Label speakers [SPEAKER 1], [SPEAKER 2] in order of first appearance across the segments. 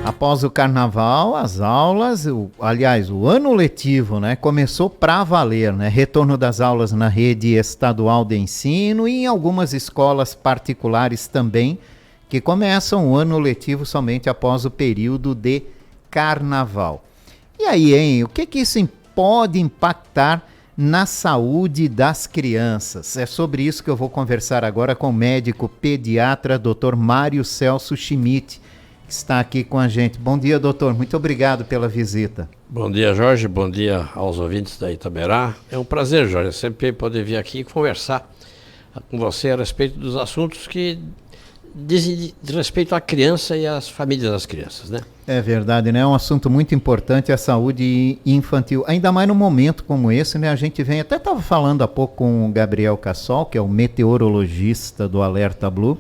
[SPEAKER 1] Após o carnaval, as aulas, o ano letivo, né, começou para valer, né? Retorno das aulas na rede estadual de ensino e em algumas escolas particulares também, que começam o ano letivo somente após o período de carnaval. E aí, hein, o que isso pode impactar na saúde das crianças? É sobre isso que eu vou conversar agora com o médico pediatra Dr. Mário Celso Schmidt, que está aqui com a gente. Bom dia, doutor. Muito obrigado pela visita.
[SPEAKER 2] Bom dia, Jorge. Bom dia aos ouvintes da Itaberá. É um prazer, Jorge, sempre poder vir aqui conversar com você a respeito dos assuntos que dizem respeito à criança e às famílias das crianças, né?
[SPEAKER 1] É verdade, né? É um assunto muito importante, a saúde infantil. Ainda mais num momento como esse, né? A gente vem, até estava falando há pouco com o Gabriel Cassol, que é o meteorologista do Alerta Blue,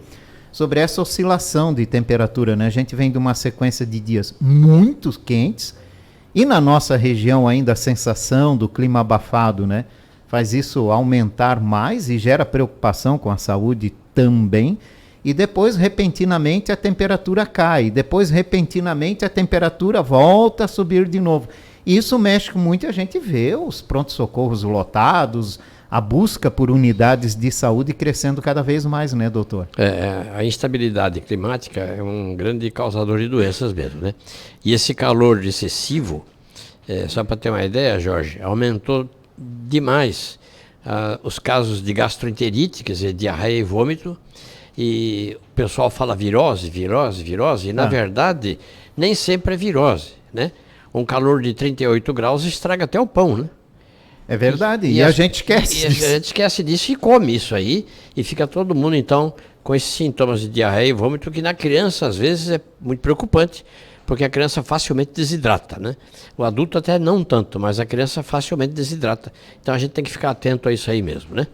[SPEAKER 1] sobre essa oscilação de temperatura, né? A gente vem de uma sequência de dias muito quentes e na nossa região ainda a sensação do clima abafado, né? Faz isso aumentar mais e gera preocupação com a saúde também. E depois, repentinamente, a temperatura cai. Depois, repentinamente, a temperatura volta a subir de novo. E isso mexe com muito, a gente vê os prontos-socorros lotados, a busca por unidades de saúde crescendo cada vez mais, né, doutor?
[SPEAKER 2] A instabilidade climática é um grande causador de doenças mesmo, né? E esse calor excessivo, só para ter uma ideia, Jorge, aumentou demais os casos de gastroenterite, quer dizer, diarreia e vômito, e o pessoal fala virose, e na verdade nem sempre é virose, né? Um calor de 38 graus estraga até o pão, né?
[SPEAKER 1] É verdade, e a gente esquece disso.
[SPEAKER 2] A gente esquece disso e come isso aí, e fica todo mundo, então, com esses sintomas de diarreia e vômito, que na criança, às vezes, é muito preocupante, porque a criança facilmente desidrata, né? O adulto até não tanto, mas a criança facilmente desidrata. Então a gente tem que ficar atento a isso aí mesmo, né?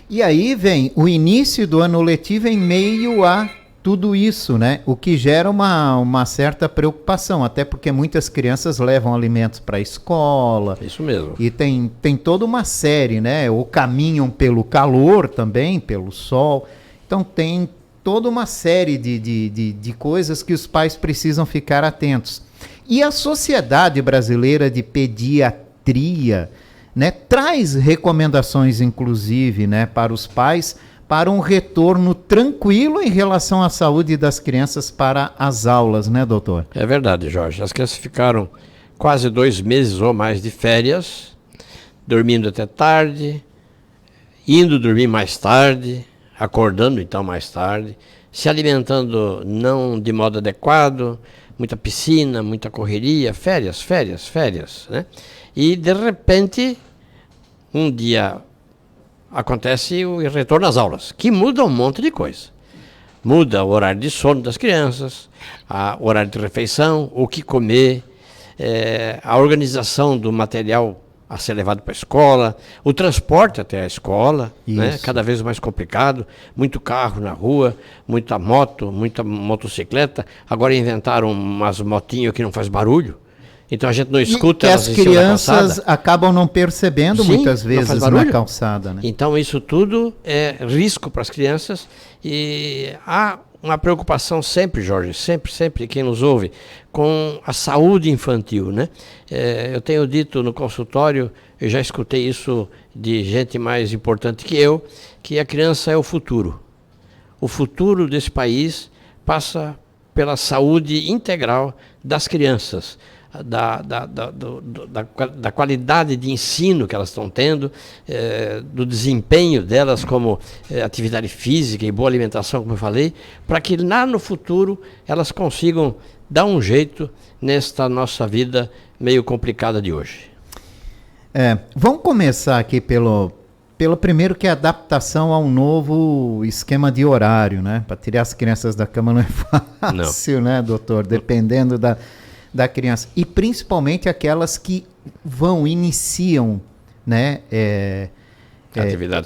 [SPEAKER 1] E aí vem o início do ano letivo em meio a tudo isso, né? O que gera uma certa preocupação, até porque muitas crianças levam alimentos para a escola.
[SPEAKER 2] Isso mesmo.
[SPEAKER 1] E tem toda uma série, né? Ou caminham pelo calor também, pelo sol. Então tem toda uma série de coisas que os pais precisam ficar atentos. E a Sociedade Brasileira de Pediatria, né, traz recomendações, inclusive, né, para os pais, para um retorno tranquilo em relação à saúde das crianças para as aulas, né, doutor?
[SPEAKER 2] É verdade, Jorge. As crianças ficaram quase 2 meses ou mais de férias, dormindo até tarde, indo dormir mais tarde, acordando então mais tarde, se alimentando não de modo adequado, muita piscina, muita correria, férias, né? E de repente, um dia acontece o retorno às aulas, que muda um monte de coisa. Muda o horário de sono das crianças, o horário de refeição, o que comer, a organização do material a ser levado para a escola, o transporte até a escola, né? Cada vez mais complicado, muito carro na rua, muita moto, muita motocicleta. Agora inventaram umas motinhas que não faz barulho, então a gente não escuta elas em cima da calçada.
[SPEAKER 1] As crianças acabam não percebendo muitas vezes na calçada, né?
[SPEAKER 2] Então isso tudo é risco para as crianças e há uma preocupação sempre, Jorge, sempre, quem nos ouve, com a saúde infantil, né? Eu tenho dito no consultório, eu já escutei isso de gente mais importante que eu, que a criança é o futuro. O futuro desse país passa pela saúde integral das crianças, da qualidade de ensino que elas estão tendo, do desempenho delas como atividade física e boa alimentação, como eu falei, para que lá no futuro elas consigam dar um jeito nesta nossa vida meio complicada de hoje.
[SPEAKER 1] Vamos começar aqui pelo primeiro, que é a adaptação ao novo esquema de horário, né? Para tirar as crianças da cama não é fácil, né, doutor? Dependendo da criança, e principalmente aquelas que iniciam, né,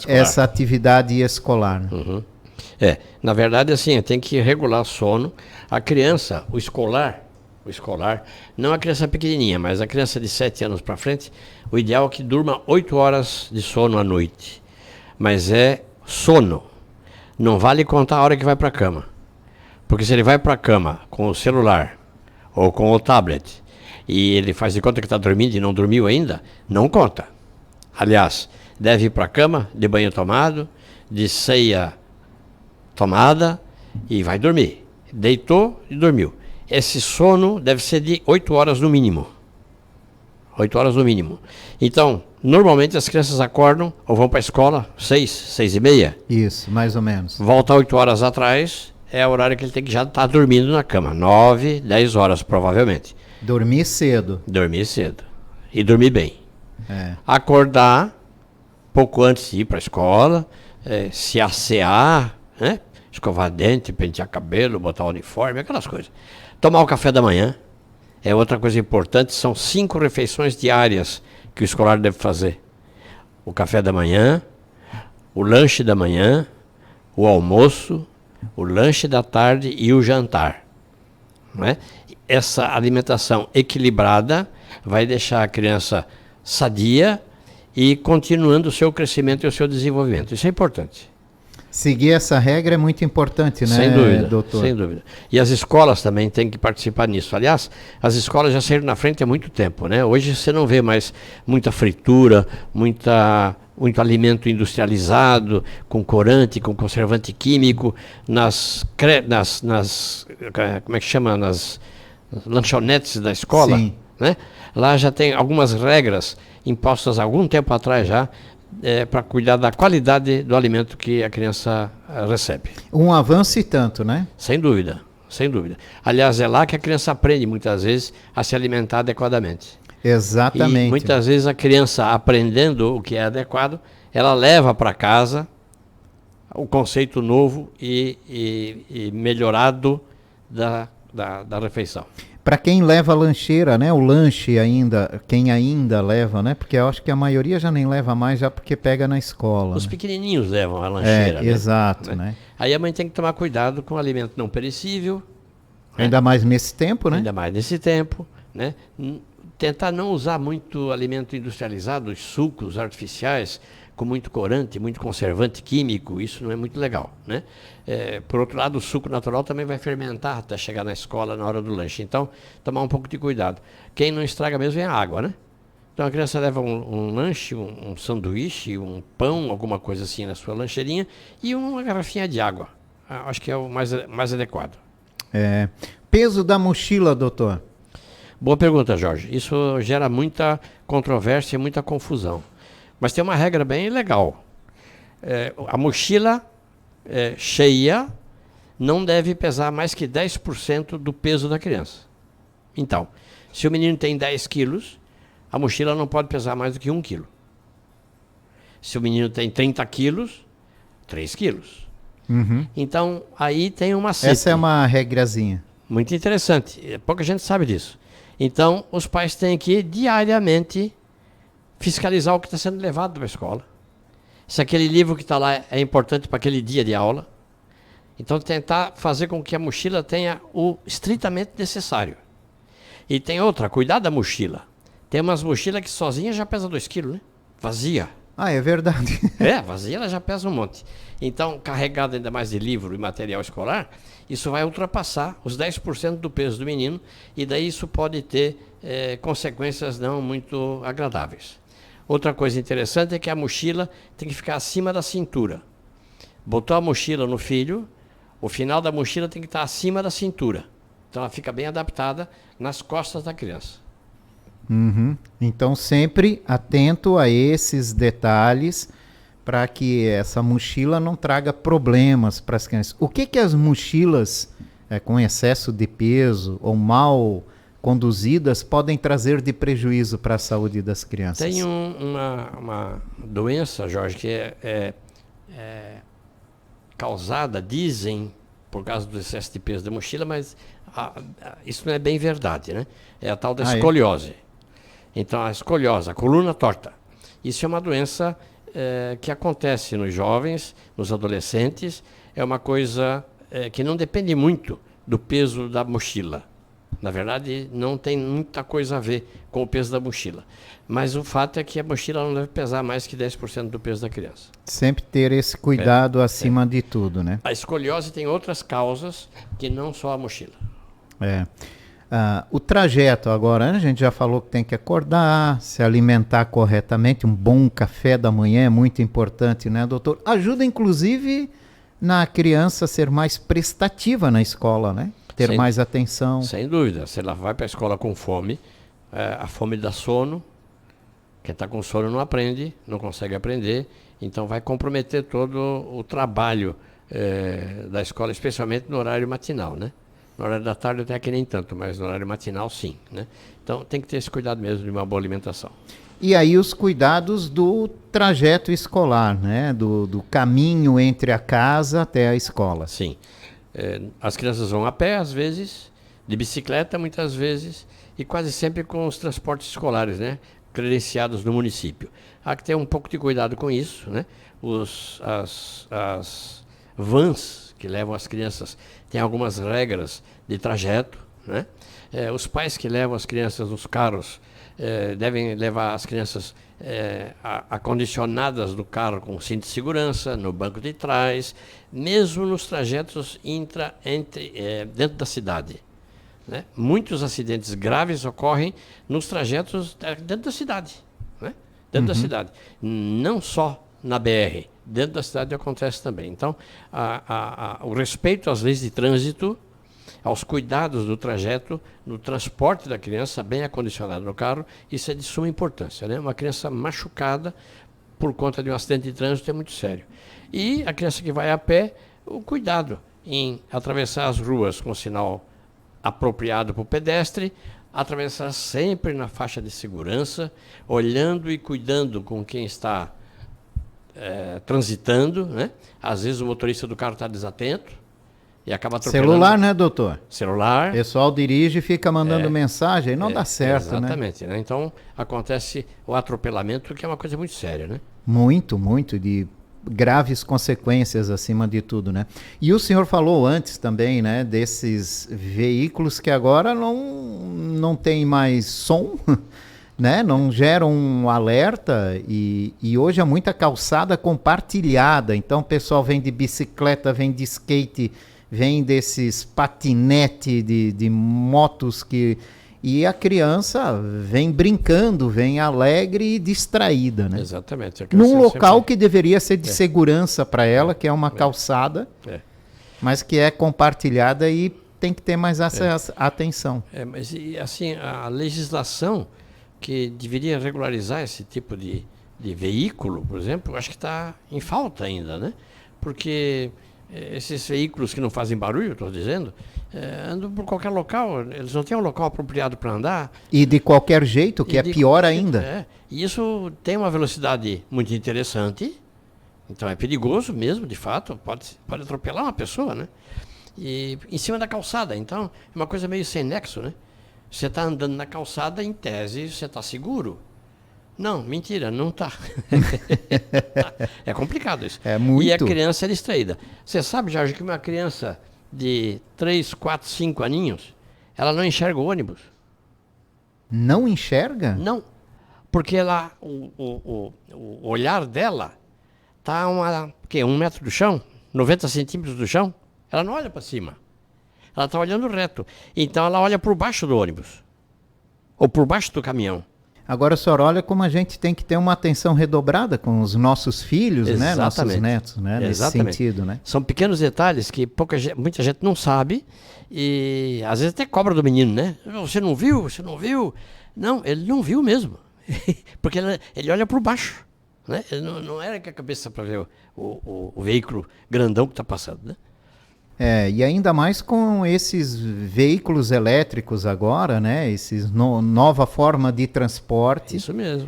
[SPEAKER 1] essa atividade escolar. Né?
[SPEAKER 2] Uhum. Na verdade, assim, tem que regular sono. A criança, o escolar, não a criança pequenininha, mas a criança de 7 anos para frente, o ideal é que durma 8 horas de sono à noite. Mas é sono. Não vale contar a hora que vai para a cama. Porque se ele vai para a cama com o celular, ou com o tablet, e ele faz de conta que está dormindo e não dormiu ainda, não conta. Aliás, deve ir para a cama, de banho tomado, de ceia tomada, e vai dormir. Deitou e dormiu. Esse sono deve ser de 8 horas no mínimo. 8 horas no mínimo. Então, normalmente as crianças acordam ou vão para a escola 6, 6 e meia.
[SPEAKER 1] Isso, mais ou menos.
[SPEAKER 2] Volta 8 horas atrás, é o horário que ele tem que já estar dormindo na cama. 9, 10 horas provavelmente.
[SPEAKER 1] Dormir cedo.
[SPEAKER 2] Dormir cedo. E dormir bem.
[SPEAKER 1] É.
[SPEAKER 2] Acordar pouco antes de ir para a escola, se assear, né? Escovar dente, pentear cabelo, botar o uniforme, aquelas coisas. Tomar o café da manhã. É outra coisa importante, são 5 refeições diárias que o escolar deve fazer. O café da manhã, o lanche da manhã, o almoço, o lanche da tarde e o jantar. Não é? Essa alimentação equilibrada vai deixar a criança sadia e continuando o seu crescimento e o seu desenvolvimento. Isso é importante.
[SPEAKER 1] Seguir essa regra é muito importante, né,
[SPEAKER 2] sem dúvida,
[SPEAKER 1] doutor?
[SPEAKER 2] Sem dúvida. E as escolas também têm que participar nisso. Aliás, as escolas já saíram na frente há muito tempo, né? Hoje você não vê mais muita fritura, muito alimento industrializado, com corante, com conservante químico, como é que chama? Nas lanchonetes da escola.
[SPEAKER 1] Sim.
[SPEAKER 2] Né? Lá já tem algumas regras impostas há algum tempo atrás já, para cuidar da qualidade do alimento que a criança recebe.
[SPEAKER 1] Um avanço e tanto, né?
[SPEAKER 2] Sem dúvida, sem dúvida. Aliás, é lá que a criança aprende muitas vezes a se alimentar adequadamente.
[SPEAKER 1] Exatamente.
[SPEAKER 2] E muitas vezes a criança aprendendo o que é adequado, ela leva para casa o conceito novo e melhorado da refeição.
[SPEAKER 1] Para quem leva a lancheira, né? O lanche ainda, quem ainda leva, né? Porque eu acho que a maioria já nem leva mais, já porque pega na escola.
[SPEAKER 2] Os
[SPEAKER 1] né?
[SPEAKER 2] pequenininhos levam a lancheira, né?
[SPEAKER 1] Exato, né?
[SPEAKER 2] Aí a mãe tem que tomar cuidado com o alimento não perecível.
[SPEAKER 1] Ainda mais nesse tempo, né?
[SPEAKER 2] Ainda mais nesse tempo, né? Tentar não usar muito alimento industrializado, os sucos artificiais, com muito corante, muito conservante químico, isso não é muito legal, né? Por outro lado, o suco natural também vai fermentar até chegar na escola na hora do lanche. Então, tomar um pouco de cuidado. Quem não estraga mesmo é a água, né? Então a criança leva um lanche, um sanduíche, um pão, alguma coisa assim na sua lancheirinha e uma garrafinha de água. Acho que é o mais adequado.
[SPEAKER 1] Peso da mochila, doutor?
[SPEAKER 2] Boa pergunta, Jorge. Isso gera muita controvérsia e muita confusão. Mas tem uma regra bem legal. A mochila cheia não deve pesar mais que 10% do peso da criança. Então, se o menino tem 10 quilos, a mochila não pode pesar mais do que 1 quilo. Se o menino tem 30 quilos, 3 quilos.
[SPEAKER 1] Uhum.
[SPEAKER 2] Então, aí tem uma macete.
[SPEAKER 1] Essa é uma regrazinha.
[SPEAKER 2] Muito interessante. Pouca gente sabe disso. Então, os pais têm que diariamente fiscalizar o que está sendo levado para a escola. Se aquele livro que está lá é importante para aquele dia de aula. Então, tentar fazer com que a mochila tenha o estritamente necessário. E tem outra, cuidar da mochila. Tem umas mochilas que sozinha já pesa 2 quilos, né? Vazia.
[SPEAKER 1] Ah, é verdade.
[SPEAKER 2] Vazia ela já pesa um monte. Então, carregado ainda mais de livro e material escolar, isso vai ultrapassar os 10% do peso do menino e daí isso pode ter consequências não muito agradáveis. Outra coisa interessante é que a mochila tem que ficar acima da cintura. Botou a mochila no filho, o final da mochila tem que estar acima da cintura. Então ela fica bem adaptada nas costas da criança.
[SPEAKER 1] Uhum. Então sempre atento a esses detalhes para que essa mochila não traga problemas para as crianças. O que as mochilas com excesso de peso ou mal conduzidas podem trazer de prejuízo para a saúde das crianças?
[SPEAKER 2] Tem uma doença, Jorge, que é causada, dizem, por causa do excesso de peso da mochila, mas isso não é bem verdade, né? É a tal da escoliose. Então, a escoliose, a coluna torta, isso é uma doença que acontece nos jovens, nos adolescentes, é uma coisa que não depende muito do peso da mochila. Na verdade, não tem muita coisa a ver com o peso da mochila. Mas o fato é que a mochila não deve pesar mais que 10% do peso da criança.
[SPEAKER 1] Sempre ter esse cuidado acima de tudo, né?
[SPEAKER 2] A escoliose tem outras causas que não só a mochila.
[SPEAKER 1] O trajeto agora, né, a gente já falou que tem que acordar, se alimentar corretamente, um bom café da manhã é muito importante, né, doutor? Ajuda, inclusive, na criança ser mais prestativa na escola, né? Ter mais atenção.
[SPEAKER 2] Sem dúvida. Se ela vai para a escola com fome, a fome dá sono. Quem está com sono não aprende, não consegue aprender, então vai comprometer todo o trabalho da escola, especialmente no horário matinal, né? No horário da tarde até que nem tanto, mas no horário matinal sim, né? Então tem que ter esse cuidado mesmo de uma boa alimentação.
[SPEAKER 1] E aí os cuidados do trajeto escolar, né? Do caminho entre a casa até a escola.
[SPEAKER 2] Sim. As crianças vão a pé, às vezes, de bicicleta, muitas vezes, e quase sempre com os transportes escolares, né? Credenciados no município. Há que ter um pouco de cuidado com isso, né? As vans que levam as crianças têm algumas regras de trajeto, né? Os pais que levam as crianças nos carros devem levar as crianças acondicionadas no carro com cinto de segurança, no banco de trás, mesmo nos trajetos dentro da cidade. Né? Muitos acidentes graves ocorrem nos trajetos dentro da cidade. Né? Dentro da cidade. Não só na BR, dentro da cidade acontece também. Então, o respeito às leis de trânsito, aos cuidados do trajeto, no transporte da criança bem acondicionado no carro, isso é de suma importância. Né? Uma criança machucada por conta de um acidente de trânsito é muito sério. E a criança que vai a pé, o cuidado em atravessar as ruas com sinal apropriado para o pedestre, atravessar sempre na faixa de segurança, olhando e cuidando com quem está transitando, né? Às vezes o motorista do carro está desatento e acaba atropelando.
[SPEAKER 1] Celular, né, doutor?
[SPEAKER 2] Celular.
[SPEAKER 1] O pessoal dirige e fica mandando mensagem, não dá certo,
[SPEAKER 2] exatamente, né? Então acontece o atropelamento, que é uma coisa muito séria, né?
[SPEAKER 1] Muito, de graves consequências acima de tudo, né? E o senhor falou antes também, né, desses veículos que agora não tem mais som, né? Não geram um alerta e hoje há muita calçada compartilhada, então o pessoal vem de bicicleta, vem de skate, vem desses patinete de motos e a criança vem brincando, vem alegre e distraída, né?
[SPEAKER 2] Exatamente.
[SPEAKER 1] Num local que deveria ser de segurança para ela, que é uma calçada, mas que é compartilhada e tem que ter mais atenção.
[SPEAKER 2] Mas assim, a legislação que deveria regularizar esse tipo de veículo, por exemplo, acho que está em falta ainda, né? Porque esses veículos que não fazem barulho, estou dizendo, andam por qualquer local, eles não têm um local apropriado para andar.
[SPEAKER 1] E de qualquer jeito, que é pior ainda.
[SPEAKER 2] E isso tem uma velocidade muito interessante, então é perigoso mesmo, de fato, pode atropelar uma pessoa, né? E em cima da calçada, então é uma coisa meio sem nexo, né? Você está andando na calçada, em tese, você está seguro. Não, mentira, não está. É complicado isso.
[SPEAKER 1] É muito.
[SPEAKER 2] E a criança é distraída. Você sabe, Jorge, que uma criança de 3, 4, 5 aninhos, ela não enxerga o ônibus.
[SPEAKER 1] Não enxerga?
[SPEAKER 2] Não, porque o olhar dela está a 1 metro do chão, 90 centímetros do chão. Ela não olha para cima. Ela está olhando reto. Então ela olha por baixo do ônibus. Ou por baixo do caminhão.
[SPEAKER 1] Agora o senhor olha como a gente tem que ter uma atenção redobrada com os nossos filhos, né? Nossos netos, né? Nesse sentido, né?
[SPEAKER 2] São pequenos detalhes que muita gente não sabe e às vezes até cobra do menino, né? Você não viu? Você não viu? Não, ele não viu mesmo. Porque ele olha por baixo, né? Ele não era com a cabeça para ver o veículo grandão que está passando, né?
[SPEAKER 1] E ainda mais com esses veículos elétricos agora, né? Esses nova forma de transporte.
[SPEAKER 2] Isso mesmo.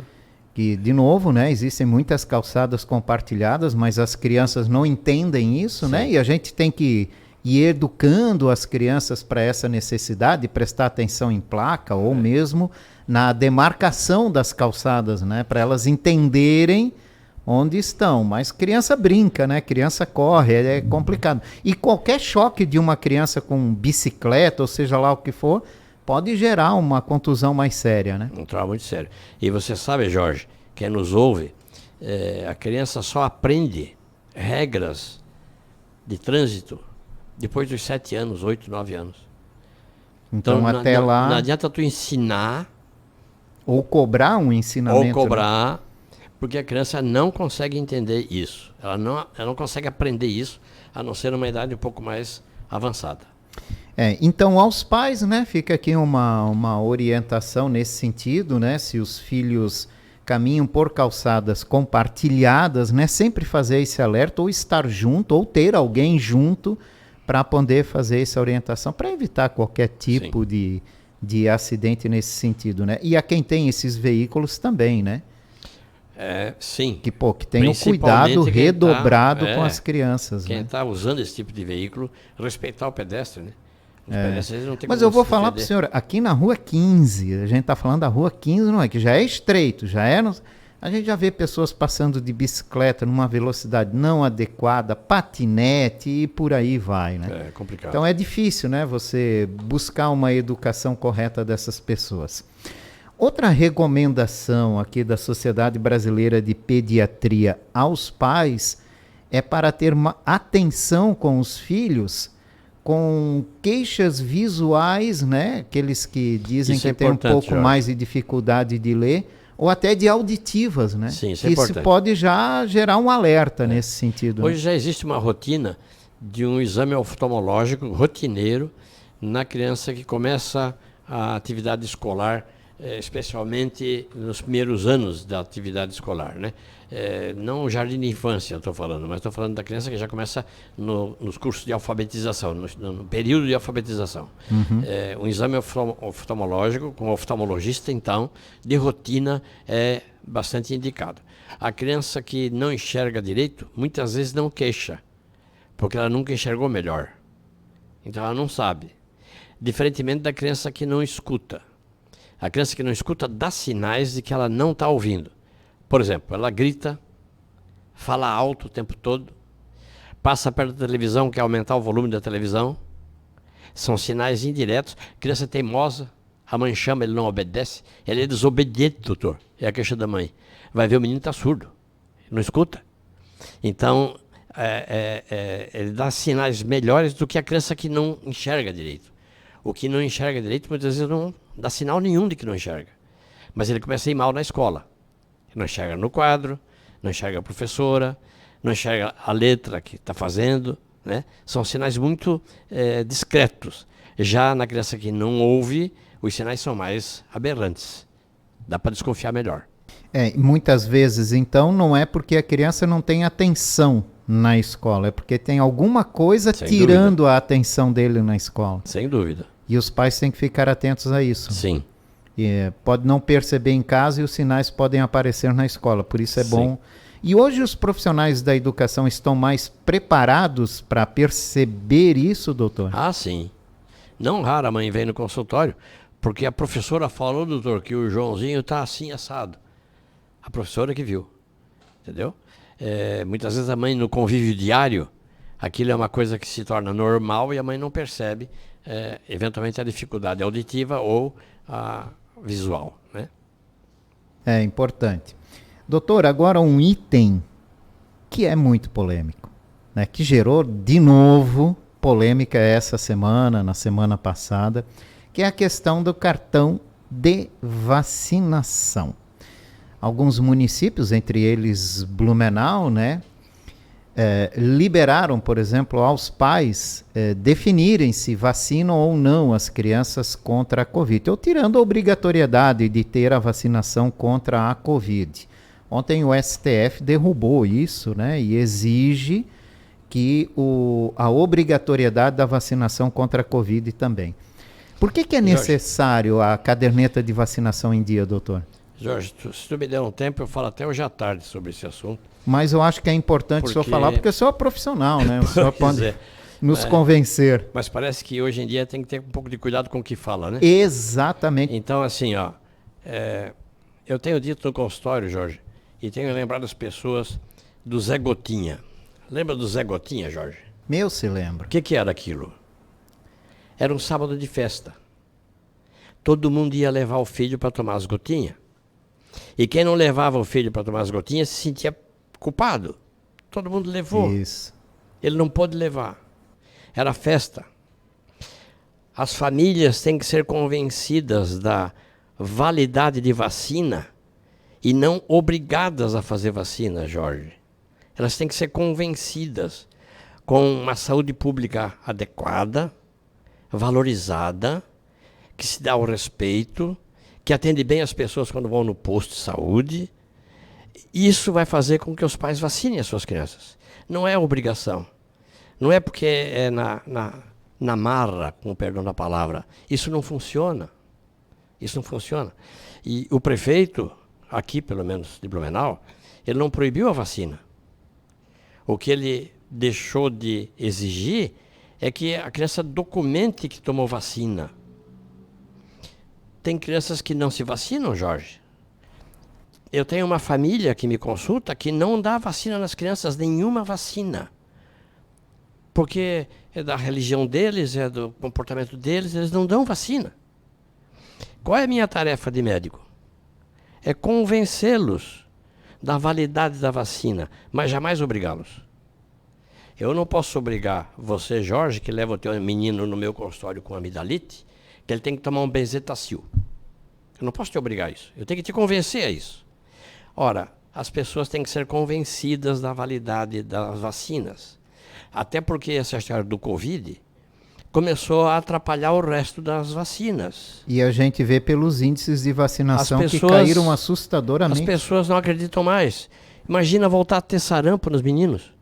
[SPEAKER 1] Que, de novo, né? Existem muitas calçadas compartilhadas, mas as crianças não entendem isso, né? E a gente tem que ir educando as crianças para essa necessidade de prestar atenção em placa ou mesmo na demarcação das calçadas, né? Para elas entenderem onde estão, mas criança brinca, né? Criança corre, é complicado. E qualquer choque de uma criança com bicicleta, ou seja lá o que for, pode gerar uma contusão mais séria, né?
[SPEAKER 2] Um trauma muito sério. E você sabe, Jorge, quem nos ouve, a criança só aprende regras de trânsito depois dos 7 anos, 8, 9 anos.
[SPEAKER 1] Então até lá...
[SPEAKER 2] Não adianta tu ensinar...
[SPEAKER 1] Ou cobrar um ensinamento.
[SPEAKER 2] Ou cobrar, porque a criança não consegue entender isso. Ela não consegue aprender isso, a não ser numa idade um pouco mais avançada.
[SPEAKER 1] Então, aos pais, né, fica aqui uma orientação nesse sentido, né, se os filhos caminham por calçadas compartilhadas, né, sempre fazer esse alerta, ou estar junto, ou ter alguém junto para poder fazer essa orientação, para evitar qualquer tipo de acidente nesse sentido, né? E a quem tem esses veículos também, né?
[SPEAKER 2] Sim.
[SPEAKER 1] Que tenha um cuidado redobrado com as crianças.
[SPEAKER 2] Quem
[SPEAKER 1] né?
[SPEAKER 2] está usando esse tipo de veículo, respeitar o pedestre, né? Os pedestres não tem
[SPEAKER 1] Mas
[SPEAKER 2] como
[SPEAKER 1] eu vou
[SPEAKER 2] se
[SPEAKER 1] falar para o senhor, aqui na Rua 15, a gente está falando da Rua 15, não é? Que já é estreito, a gente já vê pessoas passando de bicicleta numa velocidade não adequada, patinete e por aí vai, né?
[SPEAKER 2] É complicado.
[SPEAKER 1] Então é difícil, né, você buscar uma educação correta dessas pessoas. Outra recomendação aqui da Sociedade Brasileira de Pediatria aos pais é para ter uma atenção com os filhos com queixas visuais, né? Aqueles que dizem
[SPEAKER 2] Isso
[SPEAKER 1] que tem um pouco
[SPEAKER 2] Jorge.
[SPEAKER 1] mais de dificuldade de ler, ou até de auditivas, né?
[SPEAKER 2] Sim, isso é
[SPEAKER 1] Isso
[SPEAKER 2] importante.
[SPEAKER 1] pode já gerar um alerta nesse sentido.
[SPEAKER 2] Hoje já existe uma rotina de um exame oftalmológico rotineiro na criança que começa a atividade escolar, especialmente nos primeiros anos da atividade escolar, né? Não o jardim de infância, estou falando, mas estou falando da criança que já começa nos cursos de alfabetização, no período de alfabetização. Um exame oftalmológico, com um oftalmologista, então, de rotina, é bastante indicado. A criança que não enxerga direito, muitas vezes não queixa, porque ela nunca enxergou melhor. Então ela não sabe. Diferentemente da criança que não escuta. A criança que não escuta dá sinais de que ela não está ouvindo. Por exemplo, ela grita, fala alto o tempo todo, passa perto da televisão, quer aumentar o volume da televisão. São sinais indiretos. Criança teimosa, a mãe chama, ele não obedece. Ele é desobediente, doutor. É a queixa da mãe. Vai ver, o menino está surdo, não escuta. Então, ele dá sinais melhores do que a criança que não enxerga direito. O que não enxerga direito, muitas vezes não dá sinal nenhum de que não enxerga. Mas ele começa a ir mal na escola. Não enxerga no quadro, não enxerga a professora, não enxerga a letra que está fazendo, né? São sinais muito discretos. Já na criança que não ouve, os sinais são mais aberrantes. Dá para desconfiar melhor.
[SPEAKER 1] Muitas vezes, então, não é porque a criança não tem atenção na escola, é porque tem alguma coisa tirando a atenção dele na escola.
[SPEAKER 2] Sem dúvida.
[SPEAKER 1] E os pais têm que ficar atentos a isso.
[SPEAKER 2] Sim.
[SPEAKER 1] Pode não perceber em casa e os sinais podem aparecer na escola, por isso é bom. E hoje os profissionais da educação estão mais preparados para perceber isso, doutor?
[SPEAKER 2] Ah, sim. Não raro a mãe vem no consultório, porque a professora falou, doutor, que o Joãozinho está assim assado. A professora que viu, entendeu? Muitas vezes a mãe no convívio diário, aquilo é uma coisa que se torna normal e a mãe não percebe, eventualmente, a dificuldade auditiva ou a visual, né?
[SPEAKER 1] É importante. Doutor, agora um item que é muito polêmico, né? Que gerou de novo polêmica essa semana, na semana passada, que é a questão do cartão de vacinação. Alguns municípios, entre eles Blumenau, né, liberaram, por exemplo, aos pais definirem se vacinam ou não as crianças contra a Covid, ou tirando a obrigatoriedade de ter a vacinação contra a Covid. Ontem o STF derrubou isso, né, e exige que a obrigatoriedade da vacinação contra a Covid também. Por que é necessário a caderneta de vacinação em dia, doutor?
[SPEAKER 2] Jorge, se tu me der um tempo, eu falo até hoje à tarde sobre esse assunto.
[SPEAKER 1] Mas eu acho que é importante o senhor falar, porque o senhor é profissional, né? O senhor pode nos convencer.
[SPEAKER 2] Mas parece que hoje em dia tem que ter um pouco de cuidado com o que fala, né?
[SPEAKER 1] Exatamente.
[SPEAKER 2] Então, assim, eu tenho dito no consultório, Jorge, e tenho lembrado as pessoas do Zé Gotinha. Lembra do Zé Gotinha, Jorge?
[SPEAKER 1] Meu, se lembra.
[SPEAKER 2] O que era aquilo? Era um sábado de festa. Todo mundo ia levar o filho para tomar as gotinhas. E quem não levava o filho para tomar as gotinhas se sentia culpado. Todo mundo levou.
[SPEAKER 1] Isso.
[SPEAKER 2] Ele não pôde levar. Era festa. As famílias têm que ser convencidas da validade de vacina e não obrigadas a fazer vacina, Jorge. Elas têm que ser convencidas com uma saúde pública adequada, valorizada, que se dá o respeito, que atende bem as pessoas quando vão no posto de saúde. Isso vai fazer com que os pais vacinem as suas crianças. Não é obrigação. Não é porque é na marra, com o perdão da palavra. Isso não funciona. Isso não funciona. E o prefeito, aqui pelo menos de Blumenau, ele não proibiu a vacina. O que ele deixou de exigir é que a criança documente que tomou vacina. Tem crianças que não se vacinam, Jorge. Eu tenho uma família que me consulta que não dá vacina nas crianças, nenhuma vacina. Porque é da religião deles, é do comportamento deles, eles não dão vacina. Qual é a minha tarefa de médico? É convencê-los da validade da vacina, mas jamais obrigá-los. Eu não posso obrigar você, Jorge, que leva o teu menino no meu consultório com amidalite, que ele tem que tomar um benzetacil. Eu não posso te obrigar a isso. Eu tenho que te convencer a isso. Ora, as pessoas têm que ser convencidas da validade das vacinas. Até porque essa história do Covid começou a atrapalhar o resto das vacinas.
[SPEAKER 1] E a gente vê pelos índices de vacinação que caíram assustadoramente.
[SPEAKER 2] As pessoas não acreditam mais. Imagina voltar a ter sarampo nos meninos.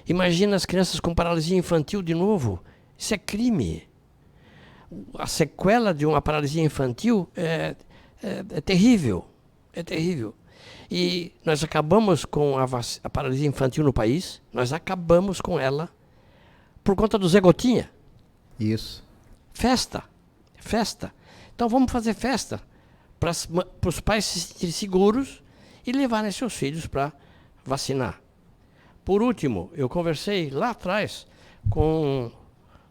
[SPEAKER 2] Imagina as crianças com paralisia infantil de novo. Isso é crime. A sequela de uma paralisia infantil é terrível. É terrível. E nós acabamos com a paralisia infantil no país, nós acabamos com ela por conta do Zé Gotinha.
[SPEAKER 1] Isso.
[SPEAKER 2] Festa. Então vamos fazer festa para os pais se sentirem seguros e levarem seus filhos para vacinar. Por último, eu conversei lá atrás com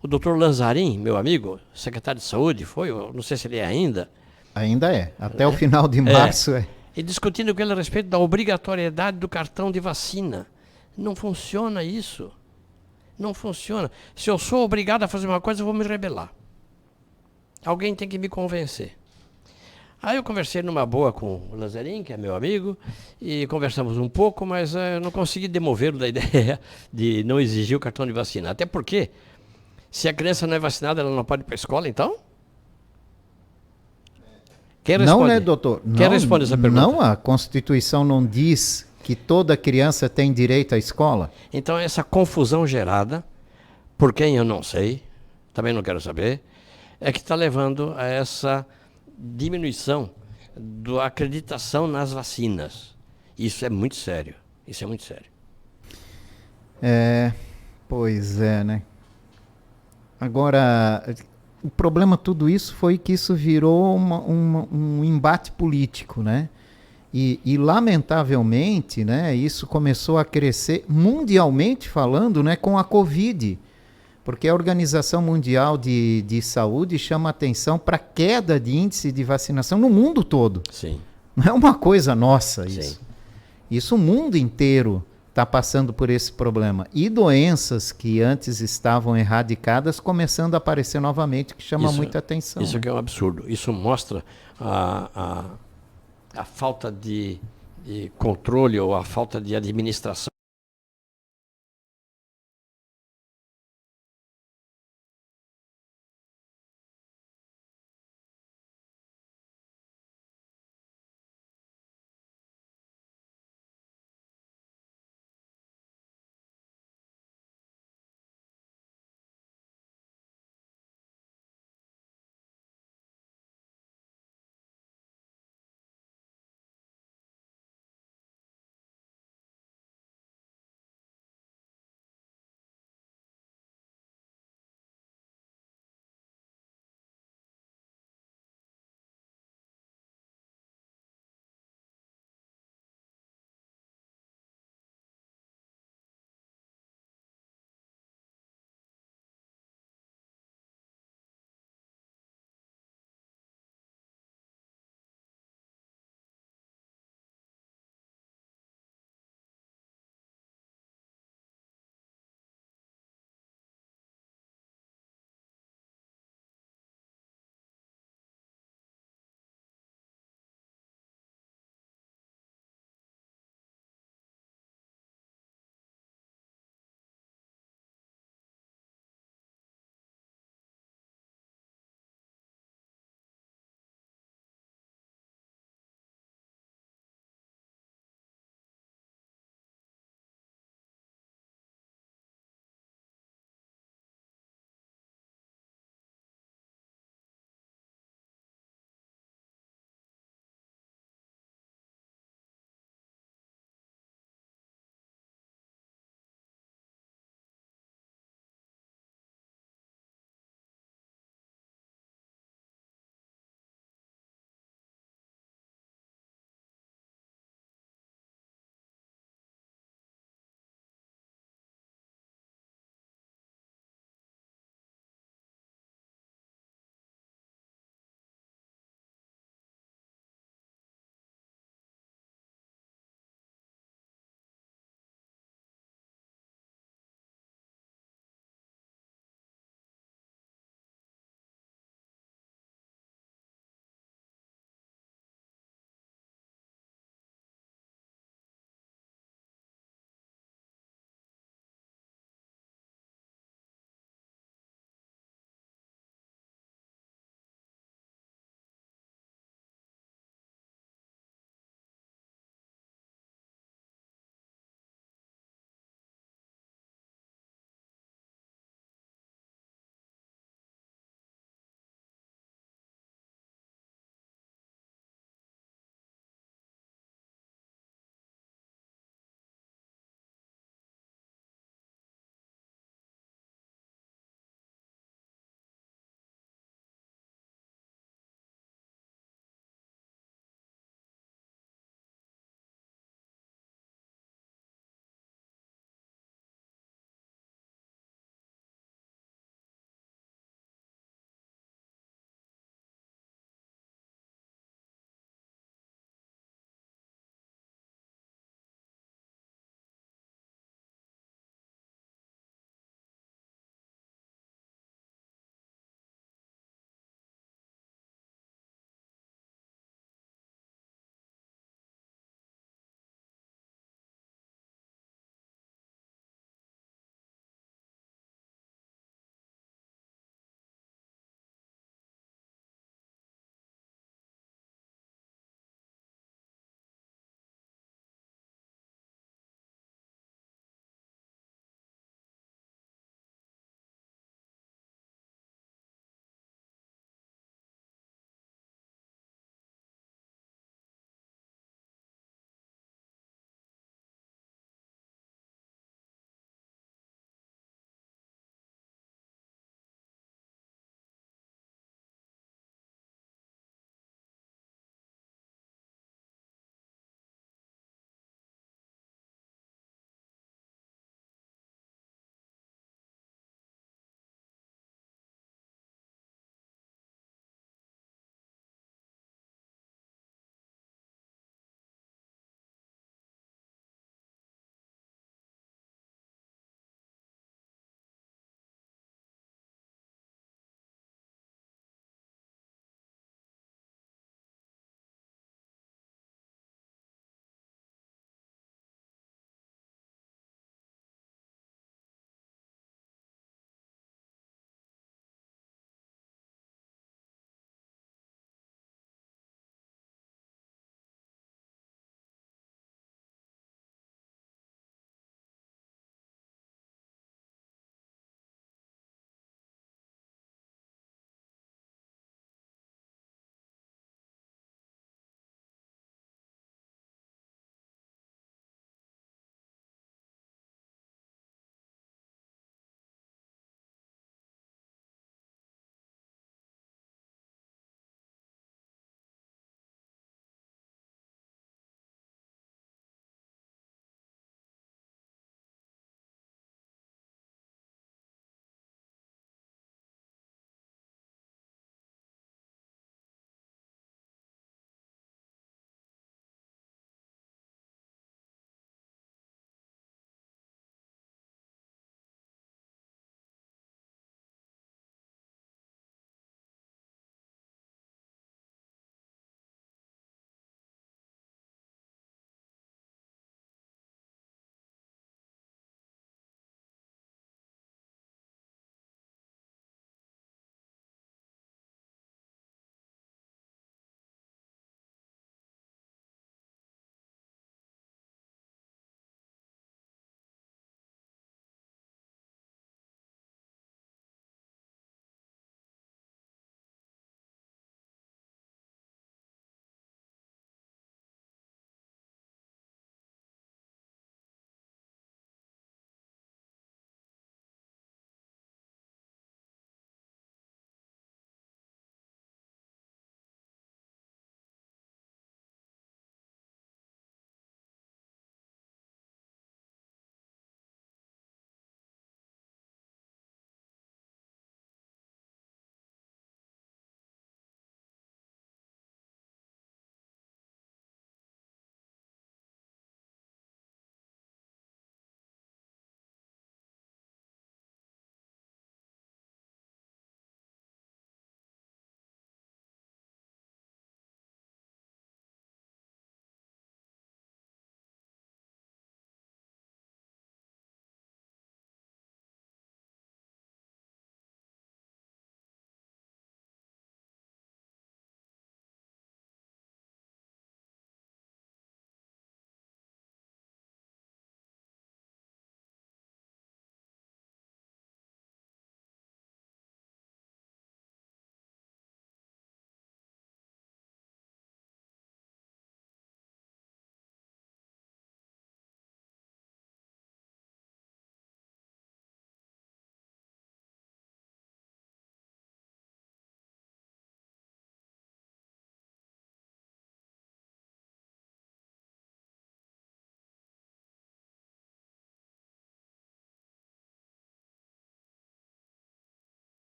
[SPEAKER 2] o Dr. Lanzarin, meu amigo, secretário de saúde, eu não sei se ele é ainda.
[SPEAKER 1] Ainda é, até o final de março é.
[SPEAKER 2] E discutindo com ele a respeito da obrigatoriedade do cartão de vacina. Não funciona isso. Não funciona. Se eu sou obrigado a fazer uma coisa, eu vou me rebelar. Alguém tem que me convencer. Aí eu conversei numa boa com o Lanzarin, que é meu amigo, e conversamos um pouco, mas eu não consegui demovê-lo da ideia de não exigir o cartão de vacina. Até porque, se a criança não é vacinada, ela não pode ir para a escola, então? Quem responde?
[SPEAKER 1] Não, né, doutor?
[SPEAKER 2] Quem responde essa pergunta?
[SPEAKER 1] Não, a Constituição não diz que toda criança tem direito à escola.
[SPEAKER 2] Então, essa confusão gerada, por quem eu não sei, também não quero saber, é que está levando a essa diminuição da acreditação nas vacinas. Isso é muito sério. Isso é muito sério.
[SPEAKER 1] Pois é, né? Agora, o problema de tudo isso foi que isso virou um embate político, né? E lamentavelmente, né, isso começou a crescer mundialmente falando, né, com a Covid, porque a Organização Mundial de Saúde chama atenção para a queda de índice de vacinação no mundo todo.
[SPEAKER 2] Sim.
[SPEAKER 1] Não é uma coisa nossa isso.
[SPEAKER 2] Sim.
[SPEAKER 1] Isso o mundo inteiro está passando por esse problema. E doenças que antes estavam erradicadas começando a aparecer novamente, que chama muita atenção.
[SPEAKER 2] Isso que é um absurdo. Isso mostra a falta de controle ou a falta de administração